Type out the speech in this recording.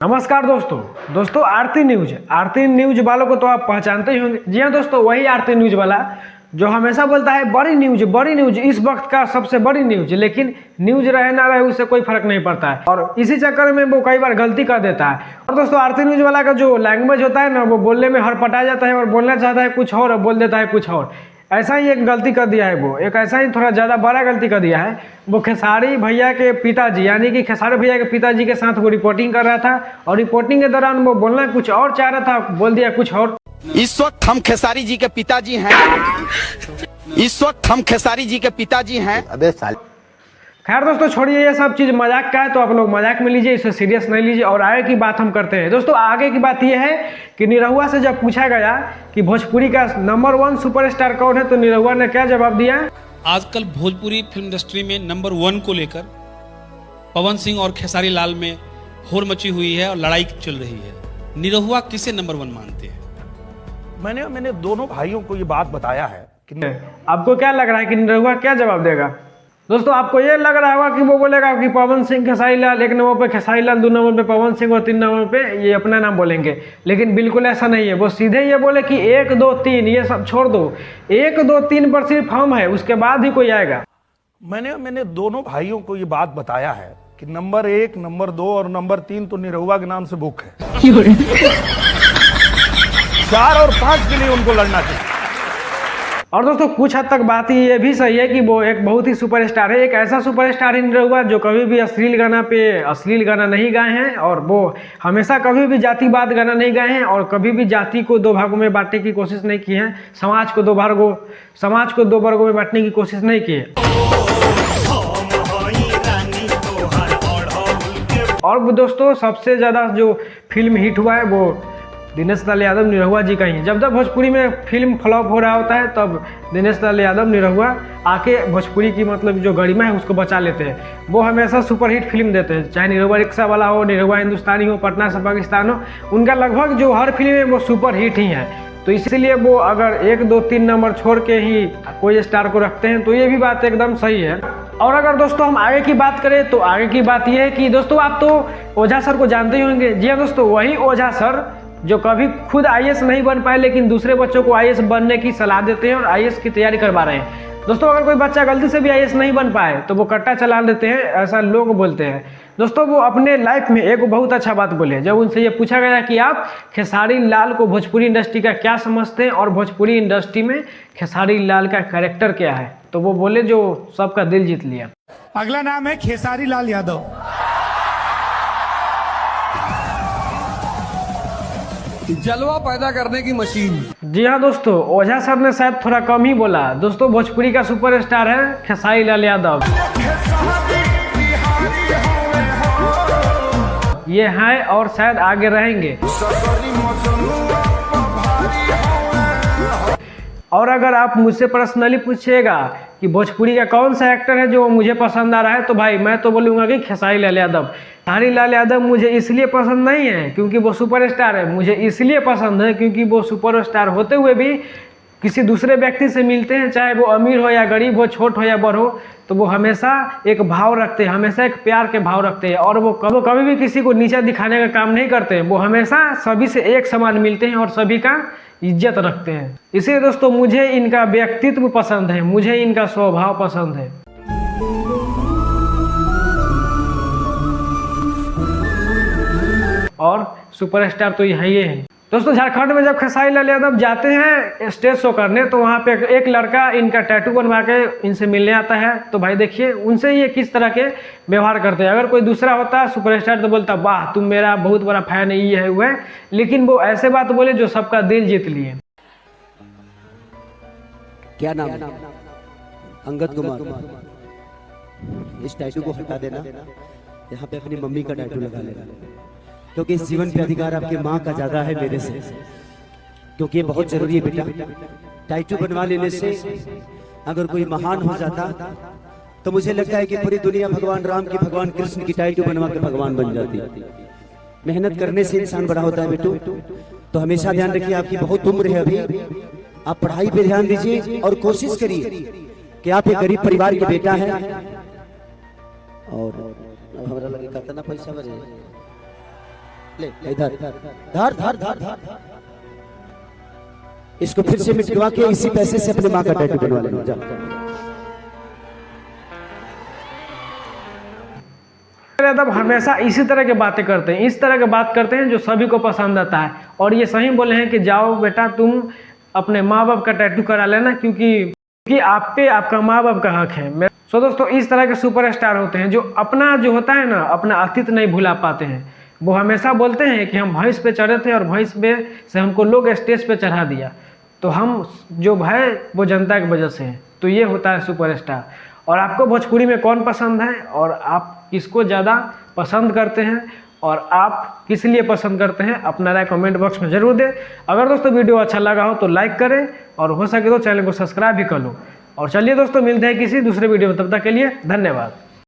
नमस्कार दोस्तों आरती न्यूज वालों को तो आप पहचानते ही होंगे। जी हाँ दोस्तों, वही आरती न्यूज वाला जो हमेशा बोलता है बड़ी न्यूज इस वक्त का सबसे बड़ी न्यूज, लेकिन न्यूज रहे ना रहे उससे कोई फर्क नहीं पड़ता है और इसी चक्कर में वो कई बार गलती कर देता है। और दोस्तों आरती न्यूज वाला का जो लैंग्वेज होता है ना, वो बोलने में हड़पटा जाता है और बोलना चाहता है कुछ और बोल देता है कुछ और। ऐसा ही एक गलती कर दिया है, वो एक ऐसा ही थोड़ा ज़्यादा बड़ा गलती कर दिया है। वो खेसारी भैया के पिताजी यानी कि खेसारी भैया के पिताजी के साथ वो रिपोर्टिंग कर रहा था और रिपोर्टिंग के दौरान वो बोलना कुछ और चाह रहा था, बोल दिया कुछ और। इस वक्त हम खेसारी जी के पिताजी हैं। अबे साल। खैर दोस्तों छोड़िए, ये सब चीज़ मजाक का है तो आप लोग मजाक में लीजिए, इसे सीरियस नहीं लीजिए। और आगे की बात हम करते हैं। दोस्तों आगे की बात ये है कि निरहुआ से जब पूछा गया कि भोजपुरी का नंबर 1 सुपरस्टार कौन है, तो निरहुआ ने क्या जवाब दिया? आजकल भोजपुरी फिल्म इंडस्ट्री में नंबर 1 को लेकर पवन सिंह और खेसारी लाल में होड़ मची हुई है और लड़ाई चल रही है। निरहुआ किसे नंबर 1 मानते हैं? मैंने दोनों भाइयों को ये बात बताया है कि आपको क्या लग रहा है कि निरहुआ क्या जवाब देगा? दोस्तों आपको ये लग रहा होगा कि वो बोलेगा कि पवन सिंह खेसारी लाल 1 नंबर पे, खेसारी लाल 2 नंबर पे, पवन सिंह और 3 नंबर पे ये अपना नाम बोलेंगे। लेकिन बिल्कुल ऐसा नहीं है। वो सीधे ये बोले कि 1 2 3 ये सब छोड़ दो, 1 2 3 पर सिर्फ हम है, उसके बाद ही कोई आएगा। मैंने दोनों भाइयों को ये बात बताया है कि नंबर 1, नंबर 2 और नंबर 3 तो निरहुआ के नाम से बुक है। 4 और 5 के लिए उनको लड़ना चाहिए। और दोस्तों कुछ हद तक बात ये भी सही है कि वो एक बहुत ही सुपरस्टार है, एक ऐसा सुपरस्टार ही निरहुआ जो कभी भी अश्लील गाना नहीं गाए हैं और वो हमेशा कभी भी जातिवाद गाना नहीं गाए हैं और कभी भी जाति को 2 भागों में बांटने की कोशिश नहीं की है, समाज को 2 वर्गों में बांटने की कोशिश नहीं की है। और दोस्तों सबसे ज़्यादा जो फिल्म हिट हुआ है वो दिनेश लाल यादव निरहुआ जी का ही। जब भोजपुरी में फिल्म फ्लॉप हो रहा होता है तब दिनेश लाल यादव निरहुआ आके भोजपुरी की मतलब जो गरिमा है उसको बचा लेते हैं। वो हमेशा सुपरहिट फिल्म देते हैं, चाहे निरहुआ रिक्शा वाला हो, निरहुआ हिंदुस्तानी हो, पटना से पाकिस्तान हो, उनका लगभग जो हर फिल्म है वो सुपरहिट ही है। तो इसीलिए वो अगर 1 2 3 नंबर छोड़ के ही कोई स्टार को रखते हैं तो ये भी बात एकदम सही है। और अगर दोस्तों हम आगे की बात करें तो आगे की बात ये है कि दोस्तों आप तो ओझा सर को जानते ही होंगे। जी हाँ दोस्तों, वही ओझा सर जो कभी खुद आईएएस नहीं बन पाए लेकिन दूसरे बच्चों को आईएएस बनने की सलाह देते हैं और आईएएस की तैयारी करवा रहे हैं। दोस्तों अगर कोई बच्चा गलती से भी आईएएस नहीं बन पाए तो वो कट्टा चला देते हैं, ऐसा लोग बोलते हैं। दोस्तों वो अपने लाइफ में एक बहुत अच्छा बात बोले। जब उनसे ये पूछा गया कि आप खेसारी लाल को भोजपुरी इंडस्ट्री का क्या समझते हैं और भोजपुरी इंडस्ट्री में खेसारी लाल का कैरेक्टर क्या है, तो वो बोले जो सबका दिल जीत लिया। अगला नाम है खेसारी लाल यादव। जलवा पैदा करने की मशीन। जी हाँ दोस्तों, ओझा सर ने शायद थोड़ा कम ही बोला। दोस्तों भोजपुरी का सुपरस्टार है खेसारी लाल यादव। ये हैं और शायद आगे रहेंगे। और अगर आप मुझसे पर्सनली पूछिएगा कि भोजपुरी का कौन सा एक्टर है जो मुझे पसंद आ रहा है, तो भाई मैं तो बोलूँगा कि खेसारी लाल यादव। खेसारी लाल यादव मुझे इसलिए पसंद नहीं है क्योंकि वो सुपरस्टार है, मुझे इसलिए पसंद है क्योंकि वो सुपरस्टार होते हुए भी किसी दूसरे व्यक्ति से मिलते हैं, चाहे वो अमीर हो या गरीब हो, छोट हो या बड़ हो, तो वो हमेशा एक भाव रखते हैं, हमेशा एक प्यार के भाव रखते हैं और वो कभी भी किसी को नीचा दिखाने का काम नहीं करते हैं। वो हमेशा सभी से एक समान मिलते हैं और सभी का इज्जत रखते हैं। इसलिए दोस्तों मुझे इनका व्यक्तित्व पसंद है, मुझे इनका स्वभाव पसंद है। और सुपरस्टार तो यही है। दोस्तों झारखंड में जब खेसारी लाल यादव जाते हैं स्टेज शो करने तो वहाँ पे एक लड़का इनका टैटू बनवा के इनसे मिलने आता है। तो भाई देखिए उनसे ये किस तरह के व्यवहार करते हैं। अगर कोई दूसरा होता सुपरस्टार तो बोलता वाह तुम मेरा बहुत बड़ा फैन है, ये है वो है, लेकिन वो ऐसे बात बोले जो सबका दिल जीत लिए। क्या नाम है? अंगद कुमार। इस टैटू को हटा देना, यहाँ पे अपनी मम्मी का टैटू लगा लेना, क्योंकि इस जीवन पे अधिकार आपके माँ का ज्यादा है मेरे से, क्योंकि ये बहुत जरूरी है बेटा। टैटू बनवा लेने से अगर कोई महान हो जाता तो मुझे लगता है कि पूरी दुनिया भगवान राम की, भगवान कृष्ण की टैटू बनवा के भगवान बन जाती। मेहनत करने से इंसान बड़ा होता है बेटू। तो हमेशा ध्यान रखिए, आपकी बहुत उम्र है अभी, आप पढ़ाई पे ध्यान दीजिए और कोशिश करिए कि आप एक गरीब परिवार के बेटा है। और हमारा लगे कितना पैसा बजे ले इधर धर धर धर धर, इसको फिर से मिटवा के इसी पैसे से अपने माँ का टैटू बनवा लेना। जा यादव हमेशा इसी तरह की बातें करते हैं, इस तरह की बात करते हैं जो सभी को पसंद आता है। और ये सही बोले हैं कि जाओ बेटा तुम अपने माँ बाप का टैटू करा लेना, क्योंकि आप पे आपका माँ बाप का हक है। सो दोस्तों, इस तरह के सुपरस्टार होते हैं जो अपना जो होता है ना, अपना अस्तित्व नहीं भुला पाते हैं। वो हमेशा बोलते हैं कि हम भैंस पे चढ़े थे और भैंस पे से हमको लोग स्टेज पे चढ़ा दिया, तो हम जो है वो जनता की वजह से है। तो ये होता है सुपरस्टार। और आपको भोजपुरी में कौन पसंद है और आप किसको ज़्यादा पसंद करते हैं और आप किस लिए पसंद करते हैं, अपना राय कमेंट बॉक्स में ज़रूर दें। अगर दोस्तों वीडियो अच्छा लगा हो तो लाइक करें और हो सके तो चैनल को सब्सक्राइब भी कर लो। और चलिए दोस्तों, मिलते हैं किसी दूसरे वीडियो में, तब तक के लिए धन्यवाद।